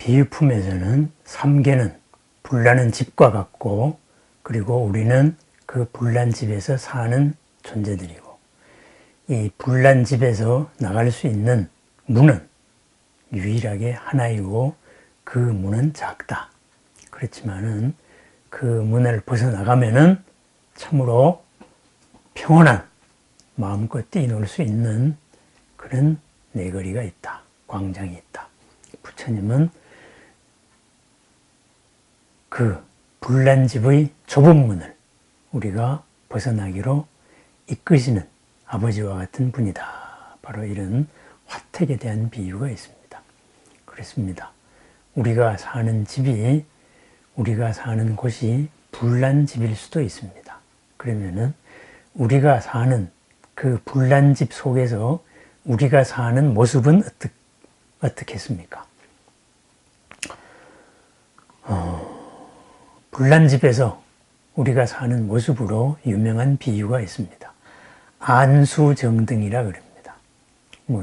비유품에서는 삼계는 불나는 집과 같고, 그리고 우리는 그 불난 집에서 사는 존재들이고, 이 불난 집에서 나갈 수 있는 문은 유일하게 하나이고 그 문은 작다. 그렇지만은 그 문을 벗어나가면은 참으로 평온한 마음껏 뛰놀 수 있는 그런 내거리가 있다. 광장이 있다. 부처님은 그 불난 집의 좁은 문을 우리가 벗어나기로 이끄시는 아버지와 같은 분이다. 바로 이런 화택에 대한 비유가 있습니다. 그렇습니다. 우리가 사는 집이, 우리가 사는 곳이 불난 집일 수도 있습니다. 그러면은 우리가 사는 그 불난 집 속에서 우리가 사는 모습은 어떻겠습니까? 불난 집에서 우리가 사는 모습으로 유명한 비유가 있습니다. 안수정등이라 그럽니다.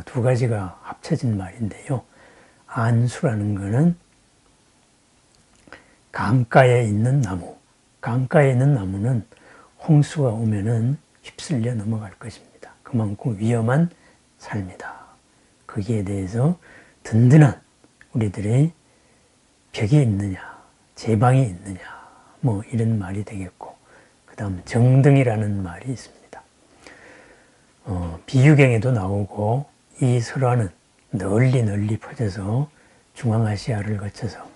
두 가지가 합쳐진 말인데요. 안수라는 것은 강가에 있는 나무, 강가에 있는 나무는 홍수가 오면은 휩쓸려 넘어갈 것입니다. 그만큼 위험한 삶이다. 거기에 대해서 든든한 우리들의 벽이 있느냐, 제방이 있느냐, 이런 말이 되겠고, 그 다음 정등이라는 말이 있습니다. 비유경에도 나오고, 이 설화는 널리 퍼져서 중앙아시아를 거쳐서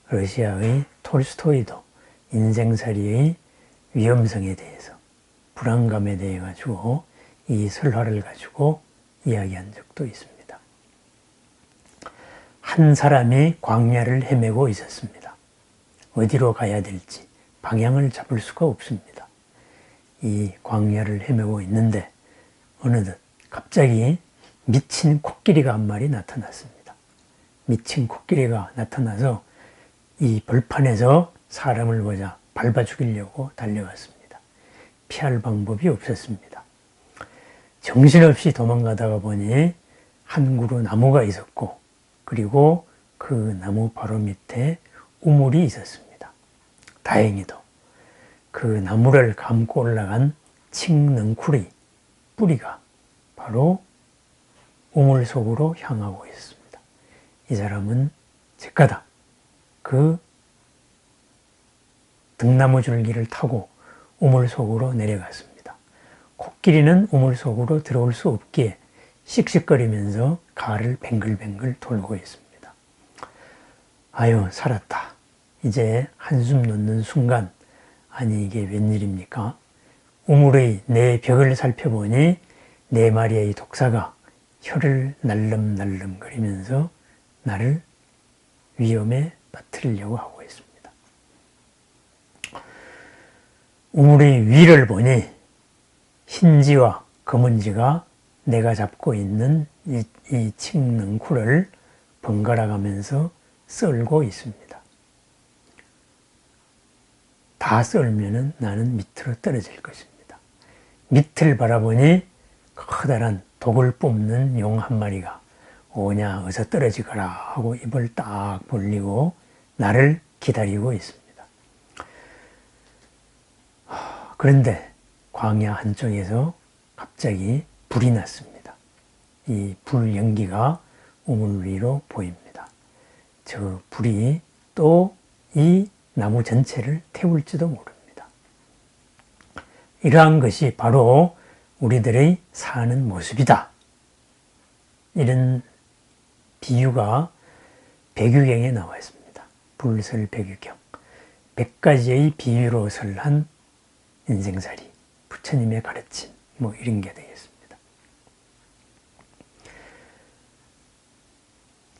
러시아의 톨스토이도 인생살이의 위험성에 대해서, 불안감에 대해 가지고 이 설화를 가지고 이야기한 적도 있습니다. 한 사람이 광야를 헤매고 있었습니다. 어디로 가야 될지 방향을 잡을 수가 없습니다. 이 광야를 헤매고 있는데 어느덧 갑자기 미친 코끼리가 한 마리 나타났습니다. 미친 코끼리가 나타나서 이 벌판에서 사람을 보자 밟아 죽이려고 달려왔습니다. 피할 방법이 없었습니다. 정신없이 도망가다가 보니 한 그루 나무가 있었고, 그리고 그 나무 바로 밑에 우물이 있었습니다. 다행히도 그 나무를 감고 올라간 칡넝쿨의 뿌리가 바로 우물 속으로 향하고 있습니다. 이 사람은 제까다 그 등나무 줄기를 타고 우물 속으로 내려갔습니다. 코끼리는 우물 속으로 들어올 수 없기에 씩씩거리면서 가를 뱅글뱅글 돌고 있습니다. 아유, 살았다. 이제 한숨 놓는 순간, 아니 이게 웬일입니까? 우물의 내 벽을 살펴보니 네 마리의 독사가 혀를 날름날름거리면서 나를 위험에 빠뜨리려고 하고 있습니다. 우물의 위를 보니 흰지와 검은지가 내가 잡고 있는 이 칡넝쿨을 번갈아 가면서 썰고 있습니다. 다 썰면은 나는 밑으로 떨어질 것입니다. 밑을 바라보니 커다란 독을 뿜는 용 한 마리가 오냐 어서 떨어지거라 하고 입을 딱 벌리고 나를 기다리고 있습니다. 그런데 광야 한쪽에서 갑자기 불이 났습니다. 이 불 연기가 우물 위로 보입니다. 저 불이 또 이 나무 전체를 태울지도 모릅니다. 이러한 것이 바로 우리들의 사는 모습이다. 이런 비유가 백유경에 나와 있습니다. 불설 백유경. 100가지의 비유로 설한 인생살이, 부처님의 가르침, 이런 게 되겠습니다.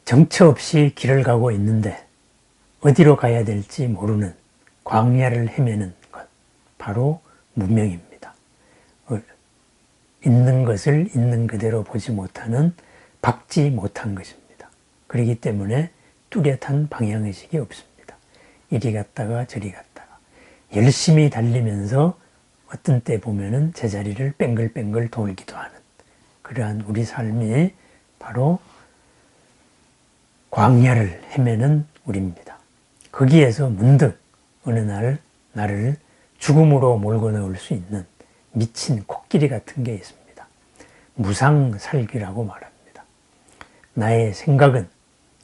정처 없이 길을 가고 있는데 어디로 가야 될지 모르는 광야를 헤매는 것, 바로 무명입니다. 있는 것을 있는 그대로 보지 못하는 박지 못한 것입니다. 그렇기 때문에 뚜렷한 방향의식이 없습니다. 이리 갔다가 저리 갔다가 열심히 달리면서 어떤 때 보면은 제자리를 뱅글뱅글 돌기도 하는 그러한 우리 삶이 바로 광야를 헤매는 우리입니다. 거기에서 문득 어느 날 나를 죽음으로 몰고 넣을 수 있는 미친 코끼리 같은 게 있습니다. 무상살귀라고 말합니다. 나의 생각은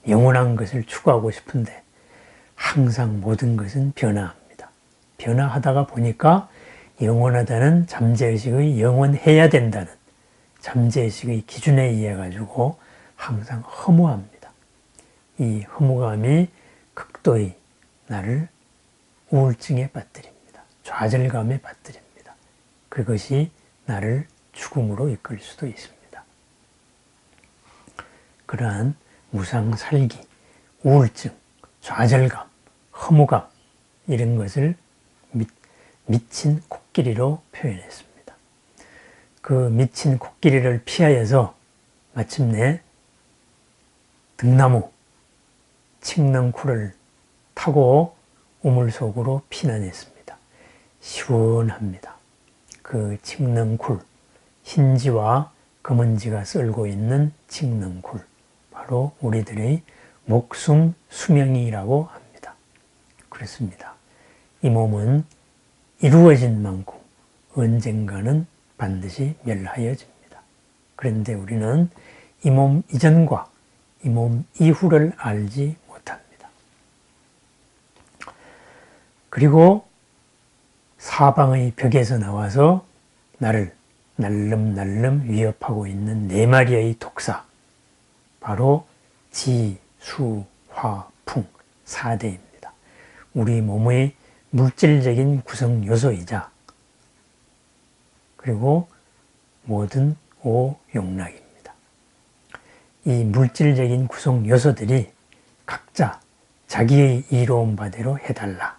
영원한 것을 추구하고 싶은데 항상 모든 것은 변화합니다. 변화하다가 보니까 영원하다는 잠재의식의 영원해야 된다는 잠재의식의 기준에 의해 가지고 항상 허무합니다. 이 허무감이 극도의 나를 우울증에 빠뜨립니다. 좌절감에 빠뜨립니다. 그것이 나를 죽음으로 이끌 수도 있습니다. 그러한 무상살기, 우울증, 좌절감, 허무감 이런 것을 미친 코끼리로 표현했습니다. 그 미친 코끼리를 피하여서 마침내 등나무, 칡넝쿨을 타고 우물 속으로 피난했습니다. 시원합니다. 그 칡넝쿨, 흰지와 검은지가 썰고 있는 칡넝쿨, 바로 우리들의 목숨 수명이라고 합니다. 그렇습니다. 이 몸은 이루어진 만큼 언젠가는 반드시 멸하여집니다. 그런데 우리는 이 몸 이전과 이 몸 이후를 알지 못합니다. 그리고 사방의 벽에서 나와서 나를 날름날름 위협하고 있는 네 마리의 독사, 바로 지, 수, 화, 풍 4대입니다. 우리 몸의 물질적인 구성 요소이자 그리고 모든 오용락입니다. 이 물질적인 구성 요소들이 각자 자기의 이로운 바대로 해달라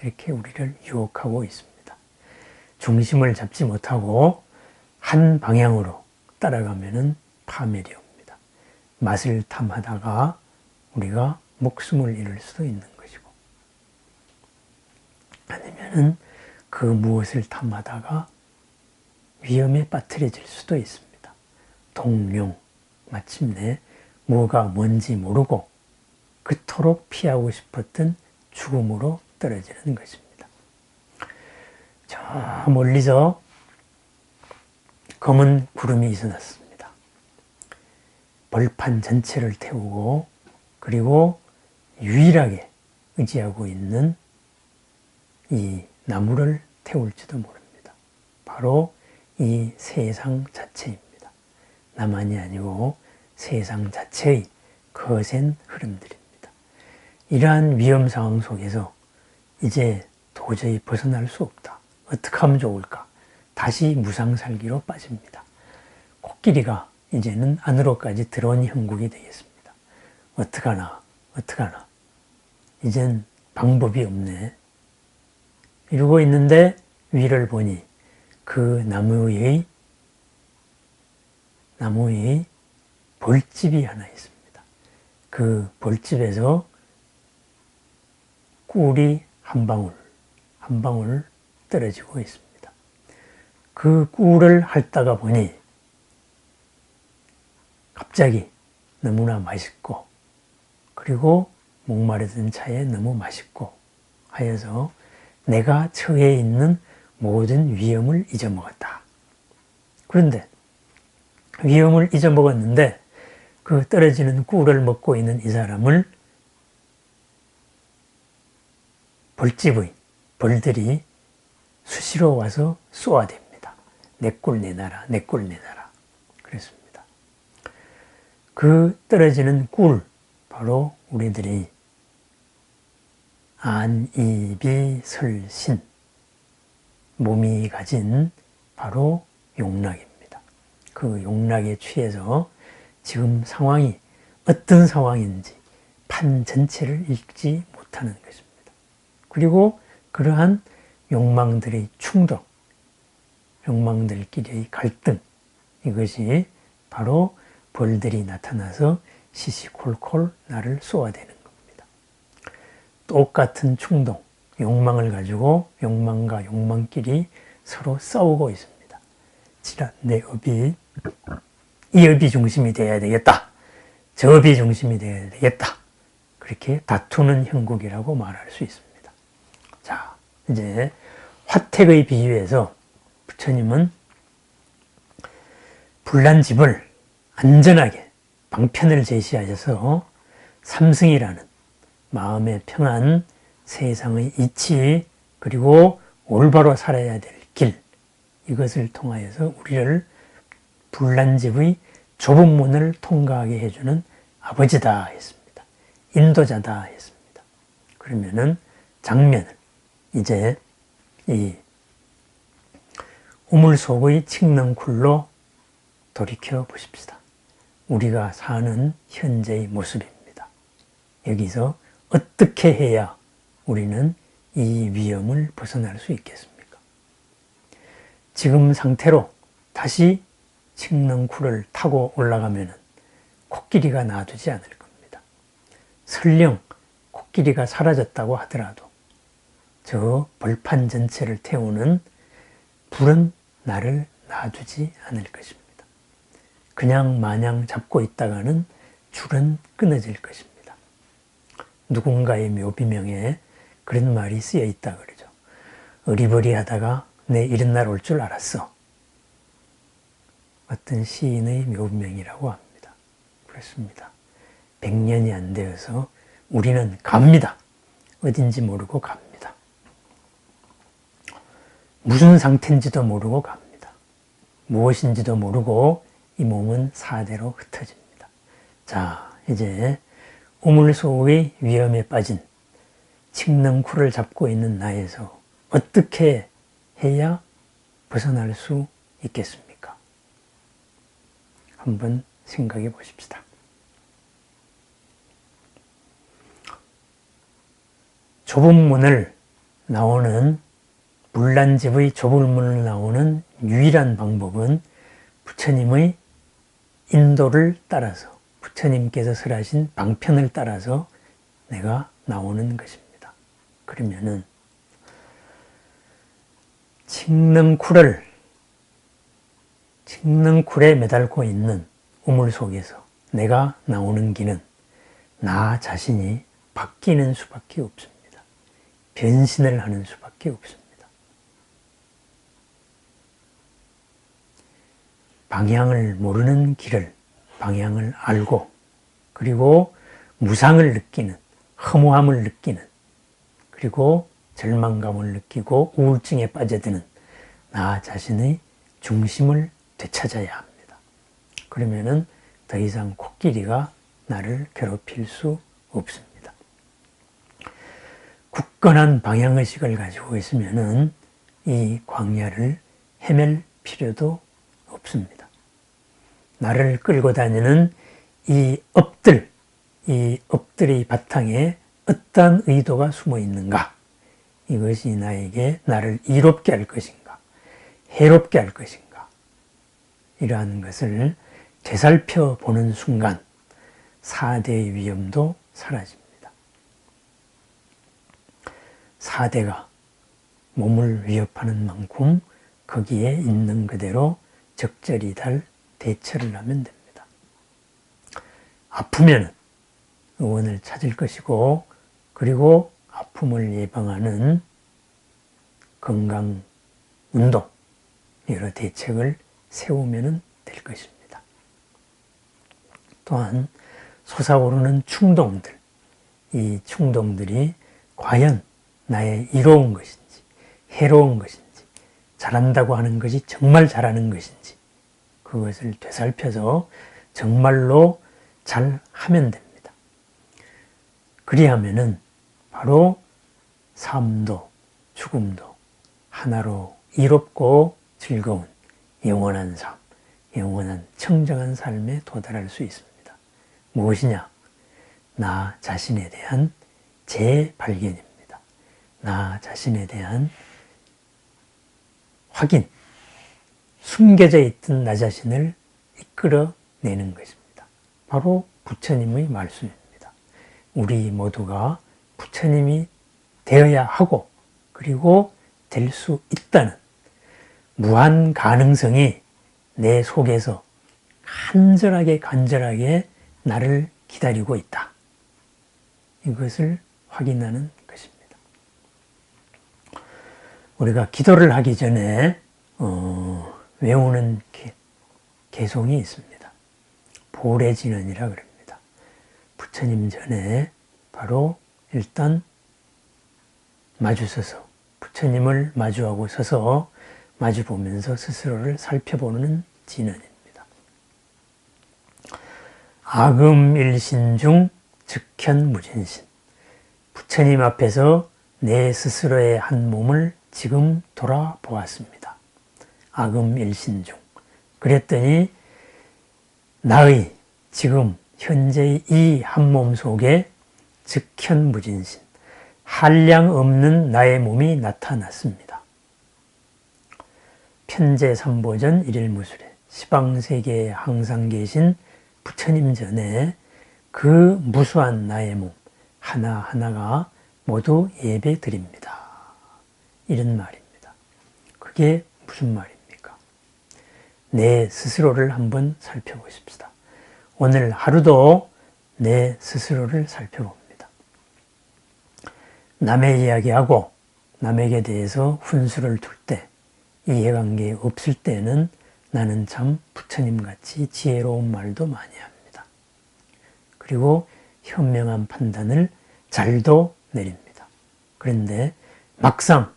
이렇게 우리를 유혹하고 있습니다. 중심을 잡지 못하고 한 방향으로 따라가면은 파멸이 옵니다. 맛을 탐하다가 우리가 목숨을 잃을 수도 있는 것이고, 아니면은 그 무엇을 탐하다가 위험에 빠뜨려질 수도 있습니다. 동룡, 마침내 뭐가 뭔지 모르고 그토록 피하고 싶었던 죽음으로 떨어지는 것입니다. 저 멀리서 검은 구름이 있어났습니다. 벌판 전체를 태우고 그리고 유일하게 의지하고 있는 이 나무를 태울지도 모릅니다. 바로 이 세상 자체입니다. 나만이 아니고 세상 자체의 거센 흐름들입니다. 이러한 위험 상황 속에서 이제 도저히 벗어날 수 없다. 어떻게 하면 좋을까? 다시 무상살기로 빠집니다. 코끼리가 이제는 안으로까지 들어온 형국이 되겠습니다. 어떡하나, 어떡하나. 이젠 방법이 없네. 이러고 있는데 위를 보니 그 나무의 벌집이 하나 있습니다. 그 벌집에서 꿀이 한 방울 떨어지고 있습니다. 그 꿀을 핥다가 보니 갑자기 너무나 맛있고 그리고 목마르던 차에 너무 맛있고 하여서 내가 처해 있는 모든 위험을 잊어먹었다. 그런데 위험을 잊어먹었는데 그 떨어지는 꿀을 먹고 있는 이 사람을 벌집의 벌들이 수시로 와서 쏘아댑니다. 내 꿀 내놔라, 내 꿀 내놔라. 그랬습니다. 그 떨어지는 꿀, 바로 우리들이 안이비설신, 몸이 가진 바로 용락입니다. 그 용락에 취해서 지금 상황이 어떤 상황인지 판 전체를 읽지 못하는 것입니다. 그리고 그러한 욕망들의 충돌, 욕망들끼리의 갈등, 이것이 바로 벌들이 나타나서 시시콜콜 나를 쏘아대는 겁니다. 똑같은 충동, 욕망을 가지고 욕망과 욕망끼리 서로 싸우고 있습니다. 내 업이 이 업이 중심이 되어야 되겠다. 저비 중심이 되어야 되겠다. 그렇게 다투는 형국이라고 말할 수 있습니다. 자, 이제 화택의 비유에서 부처님은 불난집을 안전하게 방편을 제시하셔서 삼승이라는 마음의 평안, 세상의 이치, 그리고 올바로 살아야 될 길, 이것을 통하여서 우리를 불난집의 좁은 문을 통과하게 해주는 아버지다 했습니다. 인도자다 했습니다. 그러면은 장면을 이제 이 우물 속의 칡넝쿨로 돌이켜 보십시다. 우리가 사는 현재의 모습입니다. 여기서 어떻게 해야 우리는 이 위험을 벗어날 수 있겠습니까? 지금 상태로 다시 칡넝쿨을 타고 올라가면 코끼리가 놔두지 않을 겁니다. 설령 코끼리가 사라졌다고 하더라도 저 벌판 전체를 태우는 불은 나를 놔두지 않을 것입니다. 그냥 마냥 잡고 있다가는 줄은 끊어질 것입니다. 누군가의 묘비명에 그런 말이 쓰여 있다 그러죠. 어리버리하다가 내 이런 날 올 줄 알았어. 어떤 시인의 묘비명이라고 합니다. 그렇습니다. 100년이 안 되어서 우리는 갑니다. 어딘지 모르고 갑니다. 무슨 상태인지도 모르고 갑니다. 무엇인지도 모르고 이 몸은 사대로 흩어집니다. 자, 이제 우물 속의 위험에 빠진 칡넝쿨을 잡고 있는 나에서 어떻게 해야 벗어날 수 있겠습니까? 한번 생각해 보십시다. 좁은 문을 나오는 불난집의 좁은 문을 나오는 유일한 방법은 부처님의 인도를 따라서 부처님께서 설하신 방편을 따라서 내가 나오는 것입니다. 그러면은 칡넝쿨에 매달고 있는 우물 속에서 내가 나오는 길은 나 자신이 바뀌는 수밖에 없습니다. 변신을 하는 수밖에 없습니다. 방향을 모르는 길을 방향을 알고 그리고 무상을 느끼는, 허무함을 느끼는, 그리고 절망감을 느끼고 우울증에 빠져드는 나 자신의 중심을 되찾아야 합니다. 그러면은 더 이상 코끼리가 나를 괴롭힐 수 없습니다. 굳건한 방향의식을 가지고 있으면은 이 광야를 헤맬 필요도 없습니다. 나를 끌고 다니는 이 업들의 바탕에 어떠한 의도가 숨어 있는가? 이것이 나를 이롭게 할 것인가? 해롭게 할 것인가? 이러한 것을 되살펴 보는 순간 4대의 위험도 사라집니다. 4대가 몸을 위협하는 만큼 거기에 있는 그대로 적절히 대처를 하면 됩니다. 아프면 의원을 찾을 것이고 그리고 아픔을 예방하는 건강 운동, 여러 대책을 세우면 될 것입니다. 또한 솟아오르는 충동들, 이 충동들이 과연 나의 이로운 것인지 해로운 것인지 잘한다고 하는 것이 정말 잘하는 것인지 그것을 되살펴서 정말로 잘 하면 됩니다. 그리하면은 바로 삶도 죽음도 하나로 이롭고 즐거운 영원한 삶, 영원한 청정한 삶에 도달할 수 있습니다. 무엇이냐? 나 자신에 대한 재발견입니다. 나 자신에 대한 확인, 숨겨져 있던 나 자신을 이끌어내는 것입니다. 바로 부처님의 말씀입니다. 우리 모두가 부처님이 되어야 하고 그리고 될 수 있다는 무한 가능성이 내 속에서 간절하게 나를 기다리고 있다. 이것을 확인하는 것입니다. 우리가 기도를 하기 전에 외우는 개송이 있습니다. 보례진언이라 그럽니다. 부처님 전에 바로 일단 마주서서 부처님을 마주하고 서서 마주보면서 스스로를 살펴보는 진언입니다. 아금일신 중 즉현무진신. 부처님 앞에서 내 스스로의 한 몸을 지금 돌아보았습니다. 아금일신 중. 그랬더니 나의 지금 현재의 이 한 몸 속에 즉현무진신, 한량 없는 나의 몸이 나타났습니다. 편제삼보전 일일무술에 시방세계에 항상 계신 부처님 전에 그 무수한 나의 몸 하나하나가 모두 예배 드립니다. 이런 말입니다. 그게 무슨 말입니까? 내 스스로를 한번 살펴보십시다. 오늘 하루도 내 스스로를 살펴봅니다. 남의 이야기하고 남에게 대해서 훈수를 둘 때, 이해관계 없을 때는 나는 참 부처님같이 지혜로운 말도 많이 합니다. 그리고 현명한 판단을 잘도 내립니다. 그런데 막상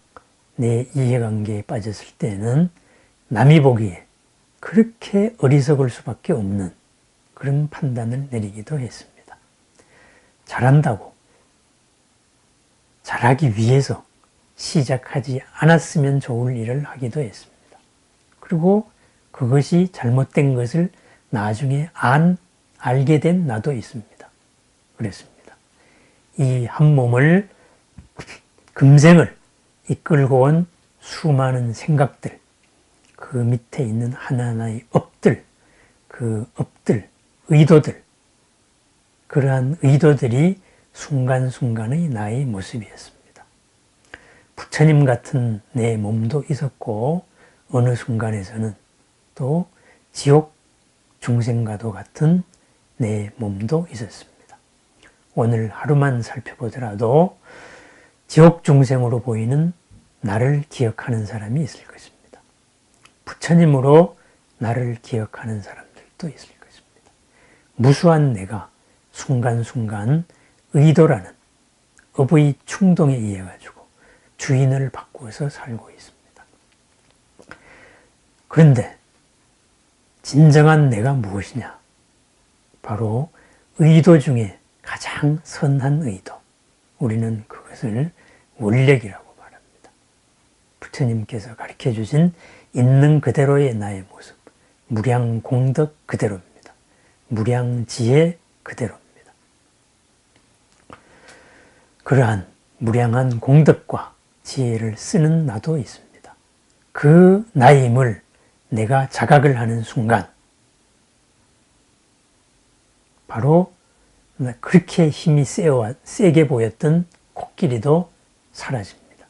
내 이해관계에 빠졌을 때는 남이 보기에 그렇게 어리석을 수밖에 없는 그런 판단을 내리기도 했습니다. 잘한다고, 잘하기 위해서 시작하지 않았으면 좋을 일을 하기도 했습니다. 그리고 그것이 잘못된 것을 나중에 알게 된 나도 있습니다. 그랬습니다. 이 한 몸을, 금생을 이끌고 온 수많은 생각들, 그 밑에 있는 하나하나의 업들, 그 업들, 의도들, 그러한 의도들이 순간순간의 나의 모습이었습니다. 부처님 같은 내 몸도 있었고, 어느 순간에서는 또 지옥 중생과도 같은 내 몸도 있었습니다. 오늘 하루만 살펴보더라도 지옥 중생으로 보이는 나를 기억하는 사람이 있을 것입니다. 부처님으로 나를 기억하는 사람들도 있을 것입니다. 무수한 내가 순간순간 의도라는 업의 충동에 의해 가지고 주인을 바꾸어서 살고 있습니다. 그런데 진정한 내가 무엇이냐? 바로 의도 중에 가장 선한 의도. 우리는 그것을 원력이라고 말합니다. 부처님께서 가르쳐 주신 있는 그대로의 나의 모습, 무량공덕 그대로입니다. 무량지혜 그대로입니다. 그러한 무량한 공덕과 지혜를 쓰는 나도 있습니다. 그 나임을 내가 자각을 하는 순간 바로 그렇게 힘이 세게 보였던 코끼리도 사라집니다.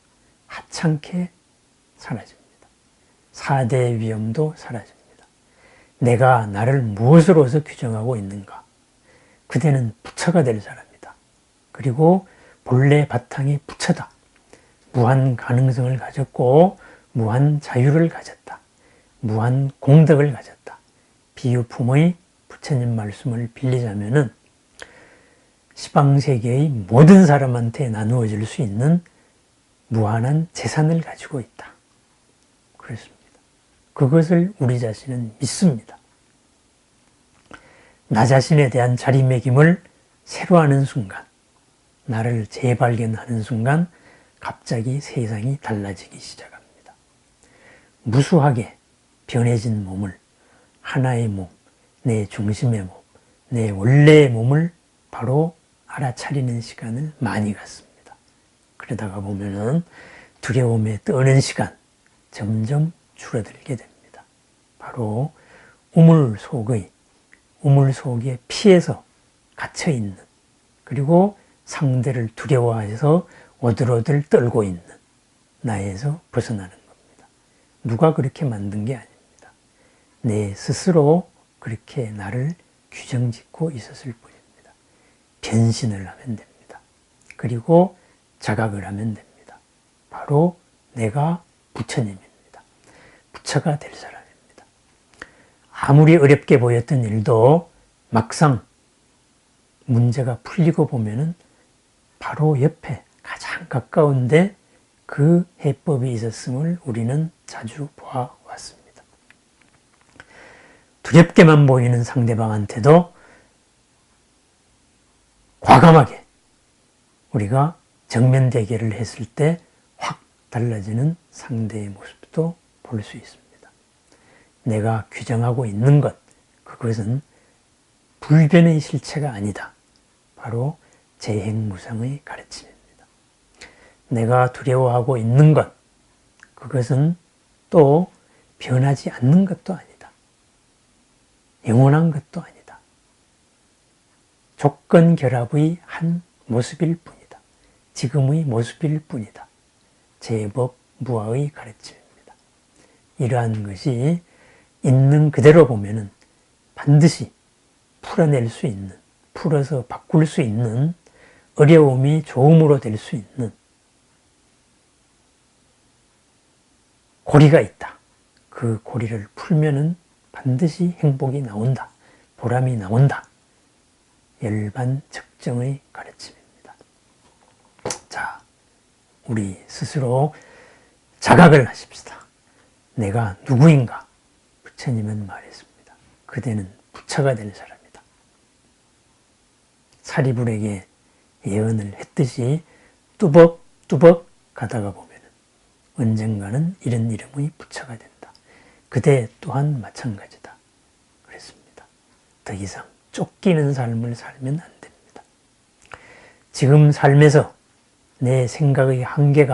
하찮게 사라집니다. 4대 위험도 사라집니다. 내가 나를 무엇으로서 규정하고 있는가? 그대는 부처가 될 사람이다. 그리고 본래 바탕이 부처다. 무한 가능성을 가졌고 무한 자유를 가졌다. 무한 공덕을 가졌다. 비유품의 부처님 말씀을 빌리자면은 시방세계의 모든 사람한테 나누어질 수 있는 무한한 재산을 가지고 있다. 그렇습니다. 그것을 우리 자신은 믿습니다. 나 자신에 대한 자리매김을 새로 하는 순간, 나를 재발견하는 순간 갑자기 세상이 달라지기 시작합니다. 무수하게 변해진 몸을, 하나의 몸, 내 중심의 몸, 내 원래의 몸을 바로 알아차리는 시간을 많이 갖습니다. 그러다가 보면은 두려움에 떠는 시간 점점 줄어들게 됩니다. 바로 우물 속에 피해서 갇혀있는, 그리고 상대를 두려워해서 오들오들 떨고 있는 나에서 벗어나는 겁니다. 누가 그렇게 만든 게 아닙니다. 내 스스로 그렇게 나를 규정 짓고 있었을 뿐입니다. 변신을 하면 됩니다. 그리고 자각을 하면 됩니다. 바로 내가 부처님입니다. 부처가 될 사람입니다. 아무리 어렵게 보였던 일도 막상 문제가 풀리고 보면은 바로 옆에 가장 가까운데 그 해법이 있었음을 우리는 자주 보아왔습니다. 두렵게만 보이는 상대방한테도 과감하게 우리가 정면 대결을 했을 때 확 달라지는 상대의 모습도 볼 수 있습니다. 내가 규정하고 있는 것, 그것은 불변의 실체가 아니다. 바로 재행무상의 가르침입니다. 내가 두려워하고 있는 것, 그것은 또 변하지 않는 것도 아니다. 영원한 것도 아니다. 조건 결합의 한 모습일 뿐이다. 지금의 모습일 뿐이다. 제법 무아의 가르침입니다. 이러한 것이 있는 그대로 보면은 반드시 풀어낼 수 있는, 풀어서 바꿀 수 있는, 어려움이 좋음으로 될 수 있는 고리가 있다. 그 고리를 풀면은 반드시 행복이 나온다. 보람이 나온다. 열반적정의 가르침입니다. 자, 우리 스스로 자각을 하십시다. 내가 누구인가? 부처님은 말했습니다. 그대는 부처가 될 사람이다. 사리불에게 예언을 했듯이 뚜벅뚜벅 가다가 보면 언젠가는 이런 이름의 부처가 된다. 그대 또한 마찬가지다. 그랬습니다. 더 이상 쫓기는 삶을 살면 안 됩니다. 지금 삶에서 내 생각의 한계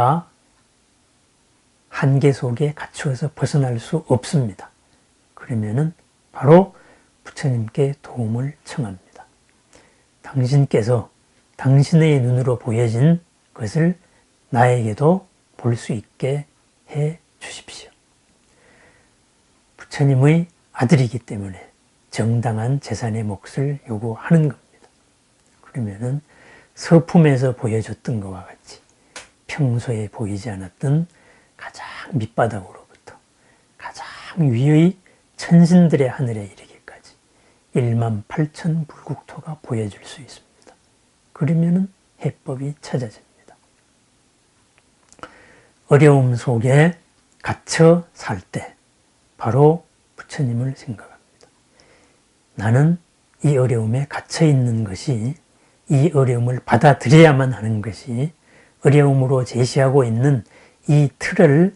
속에 갇혀서 벗어날 수 없습니다. 그러면은 바로 부처님께 도움을 청합니다. 당신께서 당신의 눈으로 보여진 것을 나에게도 볼 수 있게 해 주십시오. 부처님의 아들이기 때문에 정당한 재산의 몫을 요구하는 겁니다. 그러면은 서품에서 보여줬던 것과 같이 평소에 보이지 않았던 가장 밑바닥으로부터 가장 위의 천신들의 하늘에 이르기까지 1만 8천 불국토가 보여줄 수 있습니다. 그러면은 해법이 찾아집니다. 어려움 속에 갇혀 살 때 바로 부처님을 생각합니다. 나는 이 어려움에 갇혀 있는 것이, 이 어려움을 받아들여야만 하는 것이, 어려움으로 제시하고 있는 이 틀을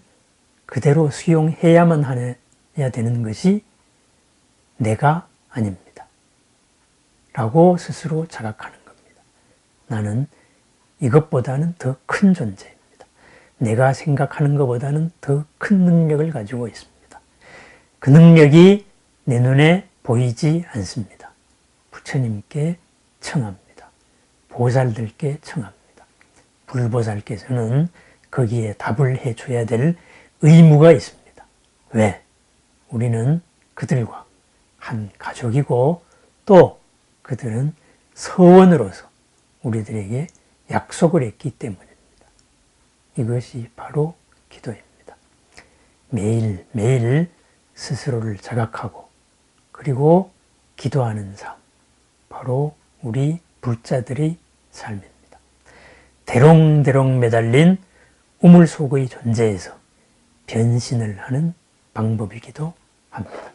그대로 수용해야만 해야 되는 것이 내가 아닙니다. 라고 스스로 자각하는 겁니다. 나는 이것보다는 더 큰 존재입니다. 내가 생각하는 것보다는 더 큰 능력을 가지고 있습니다. 그 능력이 내 눈에 보이지 않습니다. 부처님께 청합니다. 보살들께 청합니다. 불보살께서는 거기에 답을 해줘야 될 의무가 있습니다. 왜? 우리는 그들과 한 가족이고 또 그들은 서원으로서 우리들에게 약속을 했기 때문입니다. 이것이 바로 기도입니다. 매일매일 스스로를 자각하고 그리고 기도하는 삶, 바로 우리 불자들의 삶입니다. 대롱대롱 매달린 우물 속의 존재에서 변신을 하는 방법이기도 합니다.